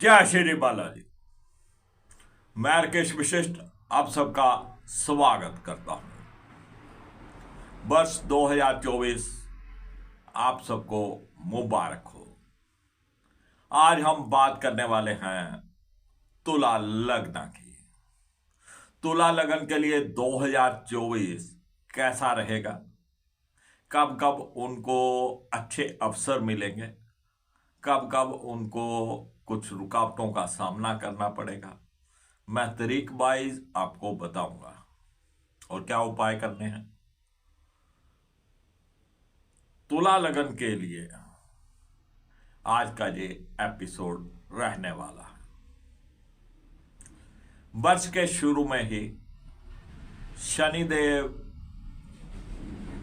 जय श्री बालाजी। मैं राकेश विशिष्ट आप सबका स्वागत करता हूं। वर्ष 2024 आप सबको मुबारक हो। आज हम बात करने वाले हैं तुला लग्न की। तुला लग्न के लिए 2024 कैसा रहेगा, कब कब उनको अच्छे अवसर मिलेंगे, कब कब उनको कुछ रुकावटों का सामना करना पड़ेगा, मैं तारीख वाइज आपको बताऊंगा और क्या उपाय करने हैं। तुला लगन के लिए आज का ये एपिसोड रहने वाला है। वर्ष के शुरू में ही शनिदेव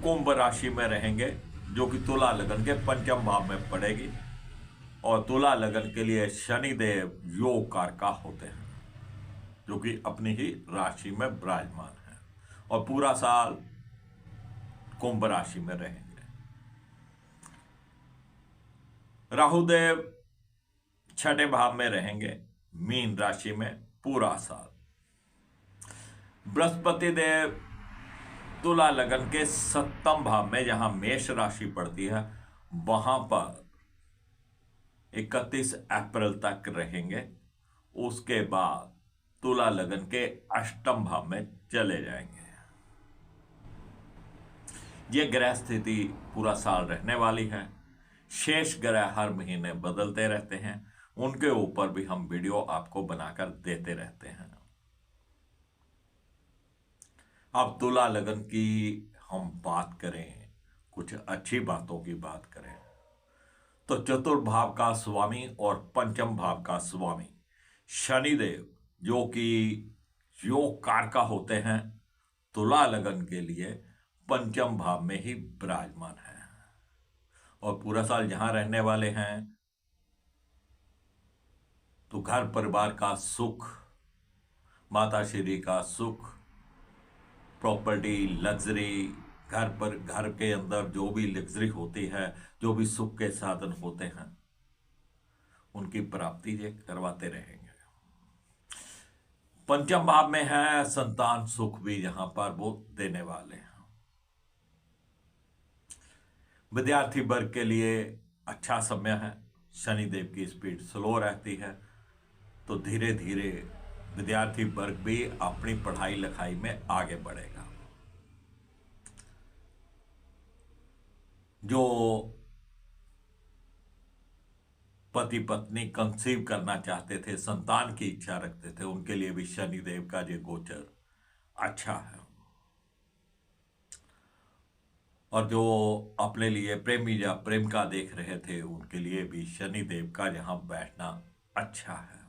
कुंभ राशि में रहेंगे, जो कि तुला लगन के पंचम भाव में पड़ेगी। और तुला लगन के लिए शनिदेव योग कारका होते हैं, जो कि अपनी ही राशि में विराजमान है और पूरा साल कुंभ राशि में रहेंगे। राहुदेव छठे भाव में रहेंगे मीन राशि में पूरा साल। बृहस्पति देव तुला लगन के सप्तम भाव में, जहां मेष राशि पड़ती है, वहां पर 31 अप्रैल तक रहेंगे। उसके बाद तुला लगन के अष्टम भाव में चले जाएंगे। ये ग्रह स्थिति पूरा साल रहने वाली है। शेष ग्रह हर महीने बदलते रहते हैं, उनके ऊपर भी हम वीडियो आपको बनाकर देते रहते हैं। अब तुला लगन की हम बात करें, कुछ अच्छी बातों की बात करें, तो चतुर्भाव का स्वामी और पंचम भाव का स्वामी शनिदेव, जो कि योग कारका होते हैं, तुला लगन के लिए पंचम भाव में ही विराजमान है और पूरा साल जहां रहने वाले हैं तो घर परिवार का सुख, माता श्री का सुख, प्रॉपर्टी, लग्जरी, घर के अंदर जो भी लग्जरी होती है, जो भी सुख के साधन होते हैं, उनकी प्राप्ति ये करवाते रहेंगे। पंचम भाव में है संतान सुख भी, यहां पर वो देने वाले हैं। विद्यार्थी वर्ग के लिए अच्छा समय है। शनिदेव की स्पीड स्लो रहती है, तो धीरे धीरे विद्यार्थी वर्ग भी अपनी पढ़ाई लिखाई में आगे बढ़ेगा। जो पति पत्नी कंसीव करना चाहते थे, संतान की इच्छा रखते थे, उनके लिए भी शनिदेव का ये गोचर अच्छा है। और जो अपने लिए प्रेमी या प्रेमिका देख रहे थे, उनके लिए भी शनिदेव का यहां बैठना अच्छा है।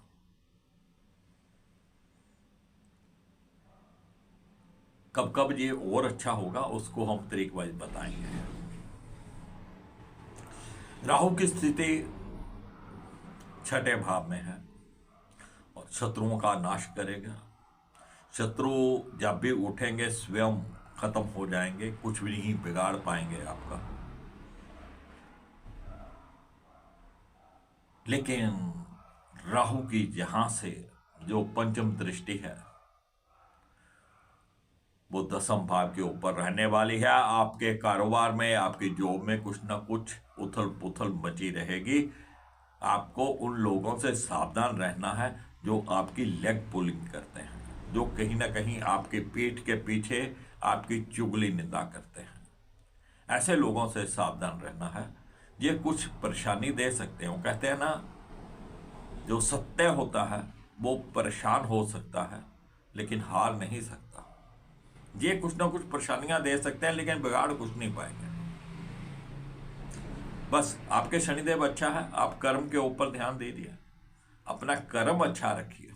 कब कब ये और अच्छा होगा उसको हम तारीख वाइज बताएंगे। राहु की स्थिति छठे भाव में है और शत्रुओं का नाश करेगा। शत्रु जब भी उठेंगे स्वयं खत्म हो जाएंगे, कुछ भी नहीं बिगाड़ पाएंगे आपका। लेकिन राहु की जहां से जो पंचम दृष्टि है, वो दसम भाव के ऊपर रहने वाली है। आपके कारोबार में, आपकी जॉब में कुछ ना कुछ उथल पुथल मची रहेगी। आपको उन लोगों से सावधान रहना है जो आपकी लेग पुलिंग करते हैं, जो कहीं ना कहीं आपकी पीठ के पीछे आपकी चुगली निंदा करते हैं। ऐसे लोगों से सावधान रहना है। ये कुछ परेशानी दे सकते हैं। कहते हैं ना, जो सत्य होता है वो परेशान हो सकता है लेकिन हार नहीं सकता। ये कुछ ना कुछ परेशानियां दे सकते हैं लेकिन बिगाड़ कुछ नहीं पाएंगे। बस आपके शनिदेव अच्छा है, आप कर्म के ऊपर ध्यान दीजिए, अपना कर्म अच्छा रखिए।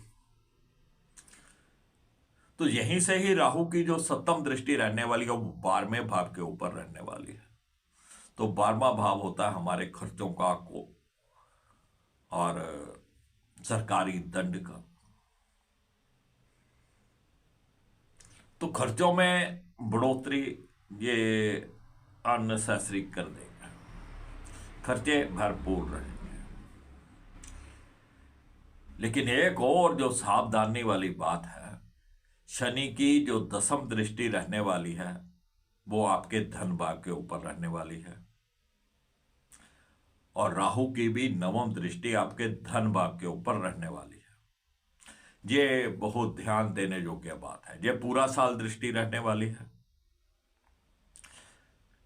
तो यहीं से ही राहु की जो सप्तम दृष्टि रहने वाली है, वो 12वें भाव के ऊपर रहने वाली है। तो 12वां भाव होता है हमारे खर्चों का को और सरकारी दंड का। तो खर्चों में बढ़ोतरी ये अननेसेसरी कर देगा, खर्चे भरपूर रहेंगे। लेकिन एक और जो सावधानी वाली बात है, शनि की जो दसम दृष्टि रहने वाली है वो आपके धन भाव के ऊपर रहने वाली है, और राहु की भी नवम दृष्टि आपके धन भाव के ऊपर रहने वाली है। ये बहुत ध्यान देने योग्य बात है। ये पूरा साल दृष्टि रहने वाली है।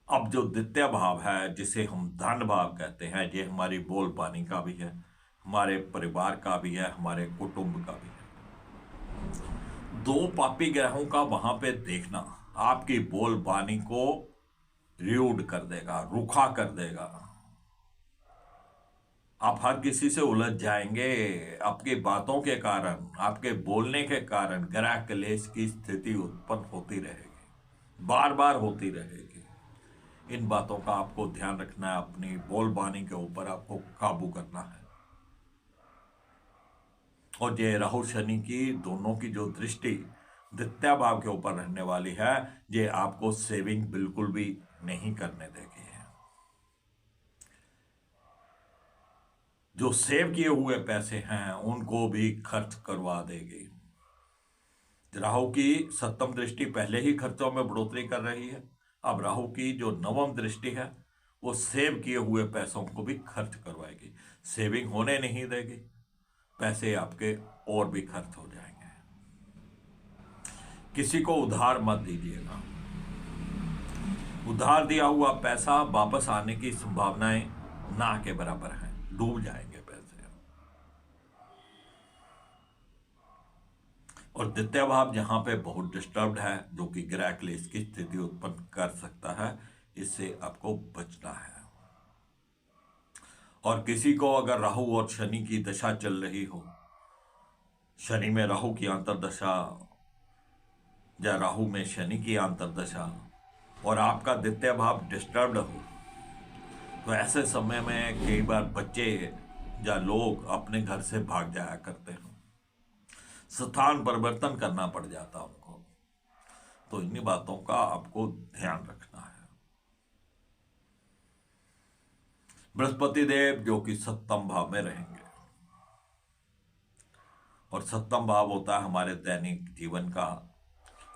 अब जो द्वितीय भाव है जिसे हम धन भाव कहते हैं, ये हमारी बोल बानी का भी है, हमारे परिवार का भी है, हमारे कुटुंब का भी है। दो पापी ग्रहों का वहां पे देखना आपकी बोल बानी को र्यूड कर देगा, रुखा कर देगा। आप हर किसी से उलझ जाएंगे। आपकी बातों के कारण, आपके बोलने के कारण ग्रह क्लेश की स्थिति उत्पन्न होती रहेगी, बार बार होती रहेगी। इन बातों का आपको ध्यान रखना है। अपनी बोलबानी के ऊपर आपको काबू करना है। और ये राहु शनि की दोनों की जो दृष्टि द्वितीय भाव के ऊपर रहने वाली है, ये आपको सेविंग बिल्कुल भी नहीं करने देगी। जो सेव किए हुए पैसे हैं उनको भी खर्च करवा देगी। राहु की सप्तम दृष्टि पहले ही खर्चों में बढ़ोतरी कर रही है। अब राहु की जो नवम दृष्टि है वो सेव किए हुए पैसों को भी खर्च करवाएगी, सेविंग होने नहीं देगी। पैसे आपके और भी खर्च हो जाएंगे। किसी को उधार मत दीजिएगा। उधार दिया हुआ पैसा वापस आने की संभावनाएं ना के बराबर हैं, डूब जाएंगे पैसे। और द्वितीय भाव जहां पे बहुत डिस्टर्ब्ड है, जो कि ग्रह क्लेश की स्थिति उत्पन्न कर सकता है, इससे आपको बचना है। और किसी को अगर राहु और शनि की दशा चल रही हो, शनि में राहु की अंतर्दशा या राहु में शनि की अंतर्दशा, और आपका द्वितीय भाव डिस्टर्ब्ड हो, तो ऐसे समय में कई बार बच्चे या लोग अपने घर से भाग जाया करते हैं, स्थान परिवर्तन करना पड़ जाता उनको। तो इन्हीं बातों का आपको ध्यान रखना है। बृहस्पति देव जो कि सप्तम भाव में रहेंगे, और सप्तम भाव होता है हमारे दैनिक जीवन का,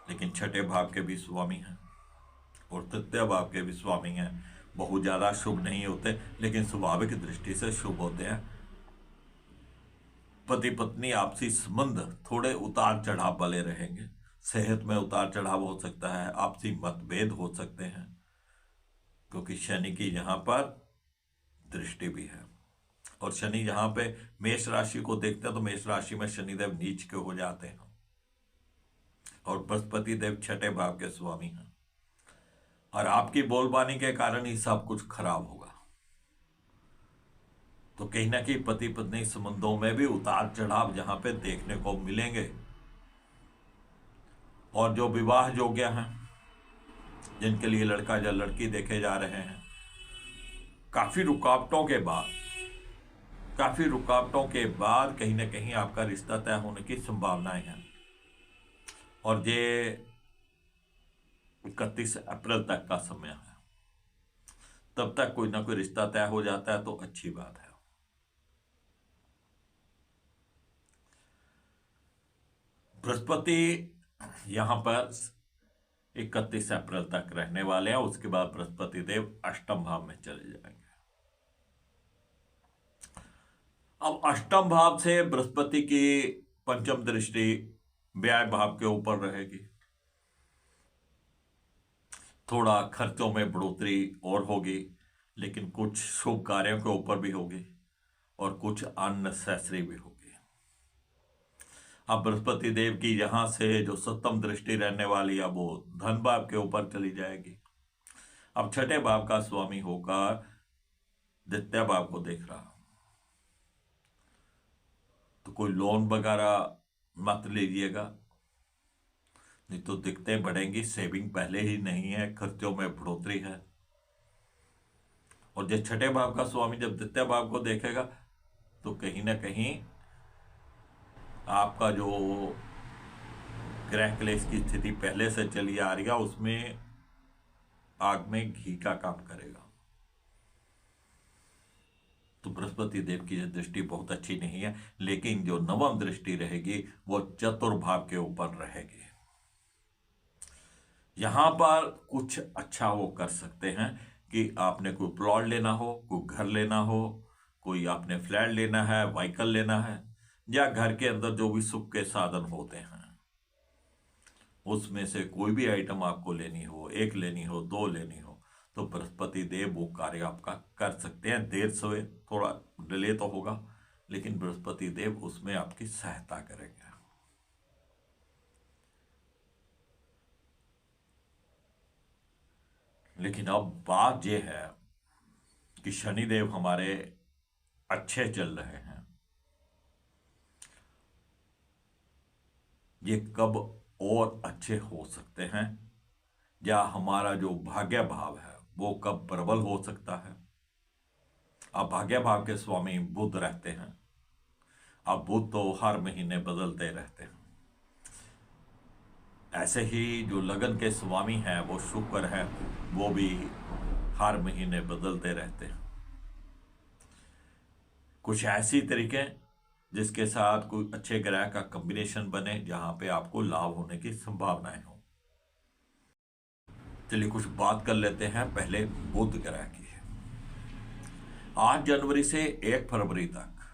लेकिन छठे भाव के भी स्वामी हैं और तृतीय भाव के भी स्वामी हैं। बहुत ज्यादा शुभ नहीं होते, लेकिन स्वाभाविक दृष्टि से शुभ होते हैं। पति पत्नी आपसी संबंध थोड़े उतार चढ़ाव वाले रहेंगे। सेहत में उतार चढ़ाव हो सकता है, आपसी मतभेद हो सकते हैं, क्योंकि शनि की यहां पर दृष्टि भी है। और शनि जहां पे मेष राशि को देखते हैं तो मेष राशि में शनिदेव नीच के हो जाते हैं, और बृहस्पति देव छठे भाव के स्वामी हैं। और आपकी बोलबानी के कारण ही सब कुछ खराब होगा। तो कहीं ना कहीं पति पत्नी संबंधों में भी उतार चढ़ाव जहां पे देखने को मिलेंगे। और जो विवाह योग्य हैं, जिनके लिए लड़का या लड़की देखे जा रहे हैं, काफी रुकावटों के बाद कहीं ना कहीं आपका रिश्ता तय होने की संभावनाएं हैं। और ये 31 अप्रैल तक का समय है, तब तक कोई ना कोई रिश्ता तय हो जाता है तो अच्छी बात है। बृहस्पति यहां पर 31 अप्रैल तक रहने वाले हैं। उसके बाद बृहस्पति देव अष्टम भाव में चले जाएंगे। अब अष्टम भाव से बृहस्पति की पंचम दृष्टि व्यय भाव के ऊपर रहेगी। थोड़ा खर्चों में बढ़ोतरी और होगी, लेकिन कुछ शुभ कार्यों के ऊपर भी होगी और कुछ अननेसेसरी भी होगी। अब बृहस्पति देव की यहां से जो सप्तम दृष्टि रहने वाली है वो धन भाव के ऊपर चली जाएगी। अब छठे भाव का स्वामी होकर द्वितीय भाव को देख रहा, तो कोई लोन वगैरह मत लीजिएगा, नहीं तो दिक्कतें बढ़ेंगी। सेविंग पहले ही नहीं है, खर्चों में बढ़ोतरी है। और जब छठे भाव का स्वामी जब द्वितीय भाव को देखेगा तो कहीं ना कहीं आपका जो ग्रह क्लेश की स्थिति पहले से चली आ रही है उसमें आग में घी का काम करेगा। तो बृहस्पति देव की दृष्टि बहुत अच्छी नहीं है, लेकिन जो नवम दृष्टि रहेगी वो चतुर्भाव के ऊपर रहेगी। यहां पर कुछ अच्छा वो कर सकते हैं कि आपने कोई प्लॉट लेना हो, कोई घर लेना हो, कोई आपने फ्लैट लेना है, व्हीकल लेना है, या घर के अंदर जो भी सुख के साधन होते हैं उसमें से कोई भी आइटम आपको लेनी हो, एक लेनी हो, दो लेनी हो, तो बृहस्पति देव वो कार्य आपका कर सकते हैं। देर से थोड़ा डिले तो होगा, लेकिन बृहस्पति देव उसमें आपकी सहायता करेंगे। लेकिन अब बात यह है कि शनिदेव हमारे अच्छे चल रहे हैं, ये कब और अच्छे हो सकते हैं, या हमारा जो भाग्य भाव है वो कब प्रबल हो सकता है। अब भाग्य भाव के स्वामी बुध रहते हैं। अब बुध तो हर महीने बदलते रहते हैं। ऐसे ही जो लगन के स्वामी हैं वो शुक्र हैं, वो भी हर महीने बदलते रहते हैं। कुछ ऐसी तरीके जिसके साथ कोई अच्छे ग्रह का कॉम्बिनेशन बने जहां पे आपको लाभ होने की संभावनाएं हो। चलिए कुछ बात कर लेते हैं पहले बुध ग्रह की। 8 जनवरी से 1 फरवरी तक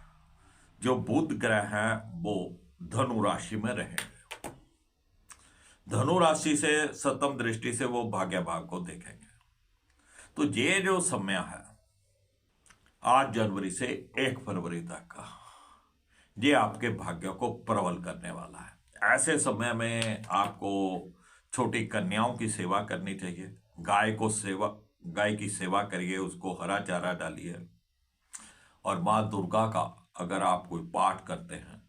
जो बुध ग्रह हैं वो धनु राशि में रहेंगे। धनु राशि से सप्तम दृष्टि से वो भाग्य भाव को देखेंगे। तो ये जो समय है 8 जनवरी से 1 फरवरी तक का, ये आपके भाग्य को प्रबल करने वाला है। ऐसे समय में आपको छोटी कन्याओं की सेवा करनी चाहिए। गाय की सेवा करिए, उसको हरा चारा डालिए। और माँ दुर्गा का अगर आप कोई पाठ करते हैं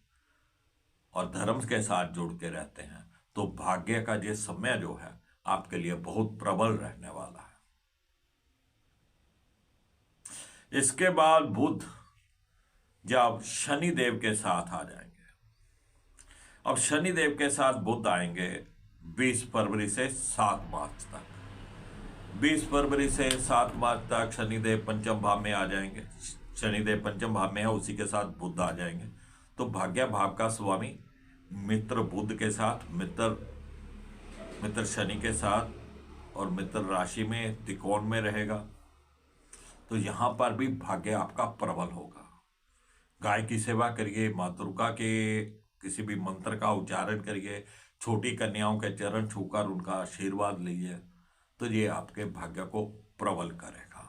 और धर्म के साथ जुड़ के रहते हैं तो भाग्य का ये समय जो है आपके लिए बहुत प्रबल रहने वाला है। इसके बाद बुध जब शनि देव के साथ आ जाएंगे, अब शनि देव के साथ बुध आएंगे 20 फरवरी से 7 मार्च तक। 20 फरवरी से 7 मार्च तक शनिदेव पंचम भाव में आ जाएंगे। शनिदेव पंचम भाव में है, उसी के साथ बुध आ जाएंगे। तो भाग्य भाव का स्वामी मित्र बुध के साथ, मित्र शनि के साथ और मित्र राशि में त्रिकोण में रहेगा। तो यहां पर भी भाग्य आपका प्रबल होगा। गाय की सेवा करिए, माँ दुर्गा के किसी भी मंत्र का उच्चारण करिए, छोटी कन्याओं के चरण छूकर उनका आशीर्वाद लीजिए, तो ये आपके भाग्य को प्रबल करेगा।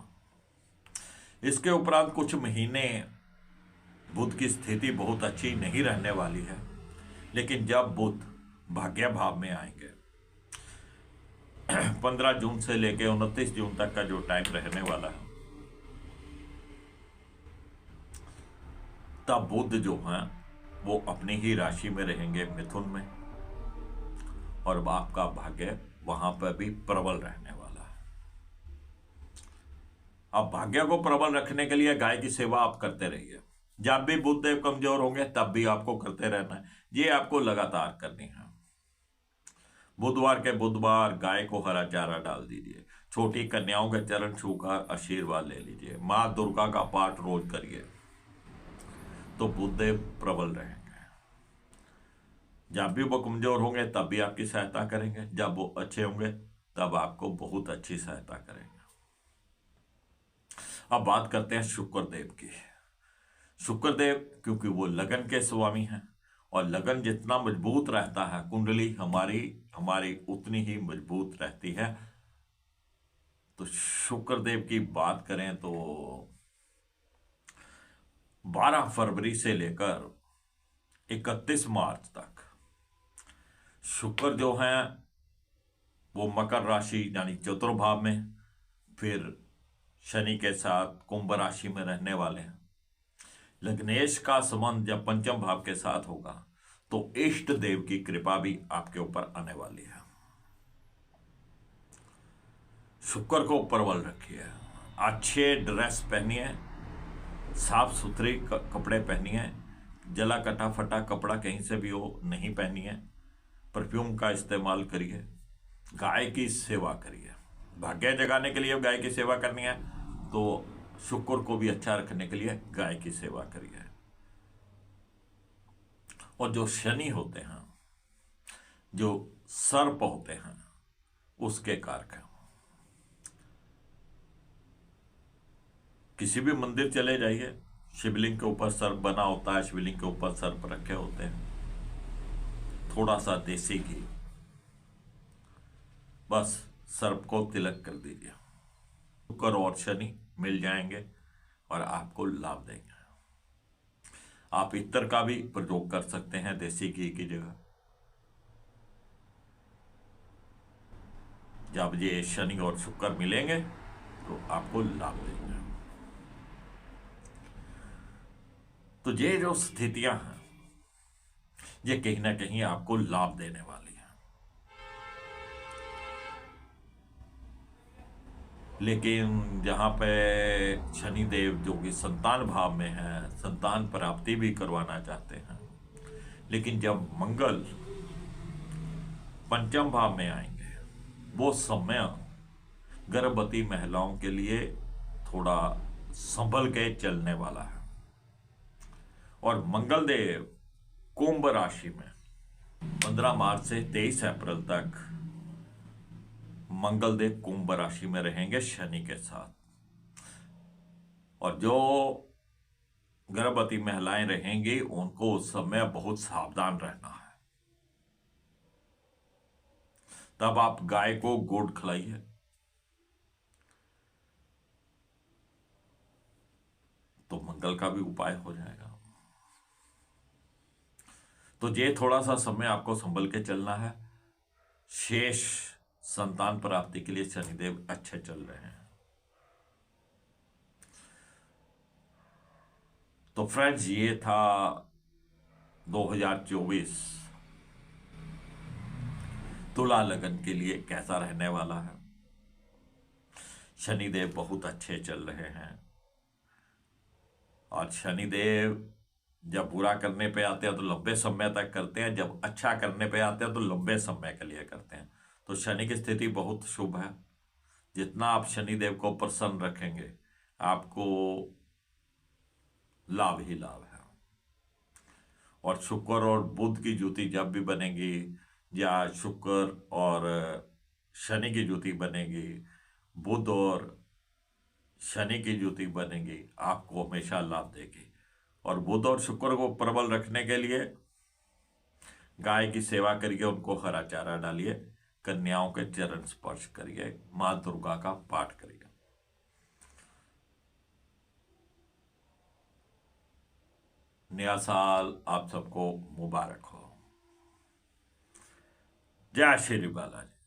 इसके उपरांत कुछ महीने बुध की स्थिति बहुत अच्छी नहीं रहने वाली है, लेकिन जब बुध भाग्य भाव में आएंगे 15 जून से लेकर 29 जून तक का जो टाइम रहने वाला है, तब बुध जो है वो अपनी ही राशि में रहेंगे, मिथुन में, और आपका भाग्य वहां पर भी प्रबल रहने वाला है। अब भाग्य को प्रबल रखने के लिए गाय की सेवा आप करते रहिए। जब भी बुध देव कमजोर होंगे तब भी आपको करते रहना है, ये आपको लगातार करनी है। बुधवार के बुधवार गाय को हरा चारा डाल दीजिए, छोटी कन्याओं के चरण छूकर आशीर्वाद ले लीजिए, माँ दुर्गा का पाठ रोज करिए, तो बुध देव प्रबल रहेंगे। जब भी वो कमजोर होंगे तब भी आपकी सहायता करेंगे, जब वो अच्छे होंगे तब आपको बहुत अच्छी सहायता करेंगे। अब बात करते हैं शुक्रदेव की। शुक्रदेव क्योंकि वो लगन के स्वामी हैं, और लगन जितना मजबूत रहता है, कुंडली हमारी उतनी ही मजबूत रहती है। तो शुक्रदेव की बात करें तो 12 फरवरी से लेकर 31 मार्च तक शुक्र जो हैं वो मकर राशि यानी चतुर्भाव में, फिर शनि के साथ कुंभ राशि में रहने वाले हैं। लग्नेश का संबंध जब पंचम भाव के साथ होगा तो इष्ट देव की कृपा भी आपके ऊपर आने वाली है। शुक्र को प्रबल रखिए, अच्छे ड्रेस पहनिए, साफ सुथरे कपड़े पहनिए, जला कटा फटा कपड़ा कहीं से भी हो नहीं पहनिए, परफ्यूम का इस्तेमाल करिए, गाय की सेवा करिए। भाग्य जगाने के लिए गाय की सेवा करनी है तो शुक्र को भी अच्छा रखने के लिए गाय की सेवा करिए। और जो शनि होते हैं, जो सर्प होते हैं, उसके कारक हैं। किसी भी मंदिर चले जाइए, शिवलिंग के ऊपर सर्प बना होता है, शिवलिंग के ऊपर सर्प रखे होते हैं। थोड़ा सा देसी घी, बस सर्प को तिलक कर दीजिए, शुक्र और शनि मिल जाएंगे और आपको लाभ देंगे। आप इत्र का भी प्रयोग कर सकते हैं देसी घी की जगह। जब ये शनि और शुक्र मिलेंगे तो आपको लाभ देंगे। तो ये जो स्थितियां हैं, ये कहीं ना कहीं आपको लाभ देने वाली है। लेकिन जहां पे शनिदेव जो कि संतान भाव में है, संतान प्राप्ति भी करवाना चाहते हैं, लेकिन जब मंगल पंचम भाव में आएंगे, वो समय गर्भवती महिलाओं के लिए थोड़ा संभल के चलने वाला है। और मंगलदेव कुंभ राशि में 15 मार्च से 23 अप्रैल तक मंगलदेव कुंभ राशि में रहेंगे शनि के साथ। और जो गर्भवती महिलाएं रहेंगी उनको उस समय बहुत सावधान रहना है। तब आप गाय को गुड़ खिलाइए, तो मंगल का भी उपाय हो जाएगा। तो ये थोड़ा सा समय आपको संभल के चलना है। शेष संतान प्राप्ति के लिए शनिदेव अच्छे चल रहे हैं। तो फ्रेंड्स, ये था 2024 तुला लगन के लिए कैसा रहने वाला है। शनिदेव बहुत अच्छे चल रहे हैं। और शनिदेव जब बुरा करने पे आते हैं तो लंबे समय तक करते हैं, जब अच्छा करने पे आते हैं तो लंबे समय के लिए करते हैं। तो शनि की स्थिति बहुत शुभ है। जितना आप शनिदेव को प्रसन्न रखेंगे, आपको लाभ ही लाभ है। और शुक्र और बुध की युति जब भी बनेगी, या शुक्र और शनि की युति बनेगी, बुध और शनि की युति बनेगी, आपको हमेशा लाभ देगी। और बुध और शुक्र को प्रबल रखने के लिए गाय की सेवा करिए, उनको हरा चारा डालिए, कन्याओं के चरण स्पर्श करिए, मां दुर्गा का पाठ करिए। नया साल आप सबको मुबारक हो। जय श्री बालाजी।